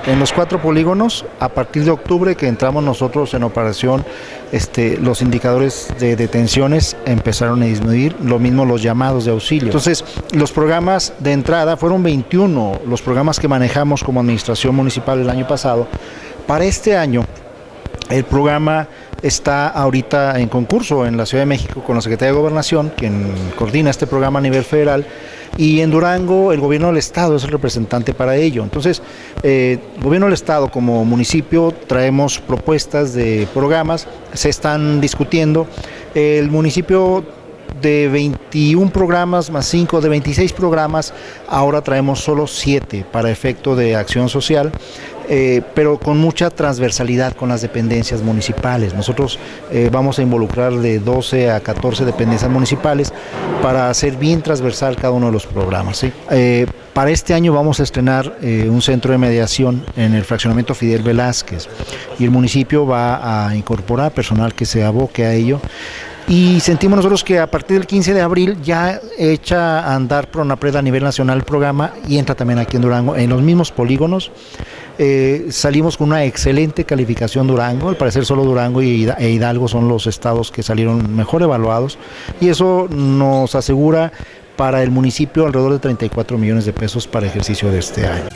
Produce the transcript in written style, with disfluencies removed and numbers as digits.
En los 4 polígonos, a partir de octubre que entramos nosotros en operación, los indicadores de detenciones empezaron a disminuir, lo mismo los llamados de auxilio. Entonces, los programas de entrada fueron 21, los programas que manejamos como administración municipal el año pasado. Para este año, el programa está ahorita en concurso en la Ciudad de México con la Secretaría de Gobernación, quien coordina este programa a nivel federal, y en Durango el gobierno del estado es el representante para ello. Entonces, el gobierno del estado como municipio traemos propuestas de programas, se están discutiendo. El municipio de 21 programas más 5, de 26 programas, ahora traemos solo 7 para efecto de acción social, pero con mucha transversalidad con las dependencias municipales. Nosotros vamos a involucrar de 12 a 14 dependencias municipales para hacer bien transversal cada uno de los programas, ¿sí? Para este año vamos a estrenar un centro de mediación en el fraccionamiento Fidel Velázquez y el municipio va a incorporar personal que se aboque a ello. Y sentimos nosotros que a partir del 15 de abril ya echa a andar Pronapred a nivel nacional el programa y entra también aquí en Durango, en los mismos polígonos. Salimos con una excelente calificación Durango, al parecer solo Durango e Hidalgo son los estados que salieron mejor evaluados y eso nos asegura para el municipio alrededor de 34 millones de pesos para ejercicio de este año.